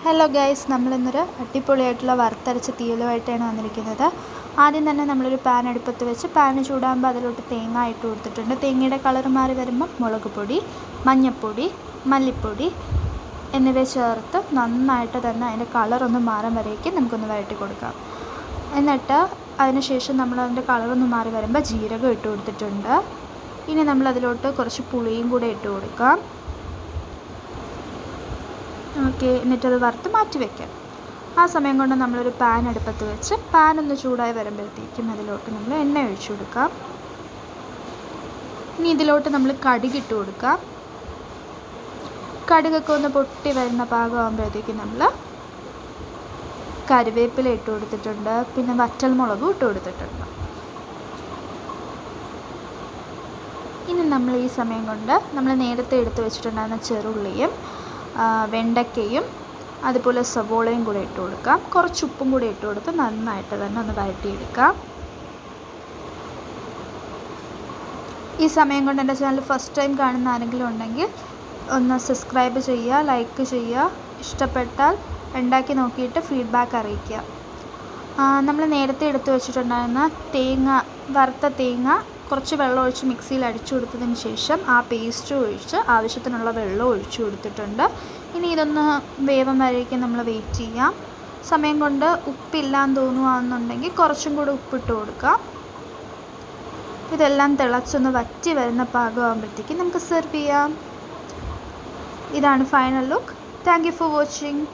Hello guys, നമ്മളിന്നൊരു അടിപൊളിയായിട്ടുള്ള വറുത്തരച്ച തീയലുമായിട്ടാണ് വന്നിരിക്കുന്നത്. ആദ്യം തന്നെ നമ്മളൊരു പാൻ അടുപ്പത്ത് വെച്ച് പാൻ ചൂടാകുമ്പോൾ അതിലോട്ട് തേങ്ങ ഇട്ട് കൊടുത്തിട്ടുണ്ട്. തേങ്ങയുടെ കളർ മാറി വരുമ്പോൾ മുളക് പൊടി, മഞ്ഞൾപ്പൊടി, മല്ലിപ്പൊടി എന്നിവ ചേർത്ത് നന്നായിട്ട് തന്നെ അതിൻ്റെ കളറൊന്ന് മാറാൻ വരേക്കും നമുക്കൊന്ന് വഴറ്റി കൊടുക്കാം. എന്നിട്ട് അതിനുശേഷം നമ്മളതിൻ്റെ കളറൊന്ന് മാറി വരുമ്പോൾ ജീരകം ഇട്ട് കൊടുത്തിട്ടുണ്ട്. ഇനി നമ്മളതിലോട്ട് കുറച്ച് പുളിയും കൂടെ ഇട്ട് കൊടുക്കാം. ഓക്കെ, എന്നിട്ടത് വറുത്ത് മാറ്റി വയ്ക്കാം. ആ സമയം കൊണ്ട് നമ്മളൊരു പാൻ അടുപ്പത്ത് വെച്ച് പാൻ ഒന്ന് ചൂടായി വരുമ്പോഴത്തേക്കും അതിലോട്ട് നമ്മൾ എണ്ണ ഒഴിച്ചു കൊടുക്കാം. ഇനി ഇതിലോട്ട് നമ്മൾ കടുകിട്ട് കൊടുക്കാം. കടുകൊക്കെ ഒന്ന് പൊട്ടി വരുന്ന പാകമാകുമ്പോഴത്തേക്കും നമ്മൾ കറിവേപ്പില ഇട്ട് കൊടുത്തിട്ടുണ്ട്. പിന്നെ വറ്റൽമുളകും ഇട്ട് കൊടുത്തിട്ടുണ്ട്. ഇനി നമ്മൾ ഈ സമയം കൊണ്ട് നമ്മൾ നേരത്തെ എടുത്ത് വെച്ചിട്ടുണ്ടായിരുന്ന ചെറുള്ളിയും വെണ്ടയ്ക്കയും അതുപോലെ സവോളയും കൂടെ ഇട്ട് കൊടുക്കാം. കുറച്ച് ഉപ്പും കൂടെ ഇട്ട് കൊടുത്ത് നന്നായിട്ട് തന്നെ ഒന്ന് വഴറ്റിയെടുക്കാം. ഈ സമയം കൊണ്ട് എൻ്റെ ചാനൽ ഫസ്റ്റ് ടൈം കാണുന്ന ആരെങ്കിലും ഉണ്ടെങ്കിൽ ഒന്ന് സബ്സ്ക്രൈബ് ചെയ്യുക, ലൈക്ക് ചെയ്യുക. ഇഷ്ടപ്പെട്ടാൽ ഉണ്ടാക്കി നോക്കിയിട്ട് ഫീഡ്ബാക്ക് അറിയിക്കുക. നമ്മൾ നേരത്തെ എടുത്ത് വെച്ചിട്ടുണ്ടായിരുന്ന വറുത്ത തേങ്ങ കുറച്ച് വെള്ളം ഒഴിച്ച് മിക്സിയിൽ അടിച്ചു കൊടുത്തതിന് ശേഷം ആ പേസ്റ്റ് ഒഴിച്ച് ആവശ്യത്തിനുള്ള വെള്ളം ഒഴിച്ചു കൊടുത്തിട്ടുണ്ട്. ഇനി ഇതൊന്ന് വേവാൻ വരേക്കും നമ്മൾ വെയിറ്റ് ചെയ്യാം. സമയം കൊണ്ട് ഉപ്പില്ലാന്ന് തോന്നുകയാണെന്നുണ്ടെങ്കിൽ കുറച്ചും കൂടെ ഉപ്പിട്ട് കൊടുക്കാം. ഇതെല്ലാം തിളച്ചൊന്ന് വറ്റി വരുന്ന പാകമാകുമ്പോഴത്തേക്കും നമുക്ക് സെർവ് ചെയ്യാം. ഇതാണ് final look. Thank you for watching.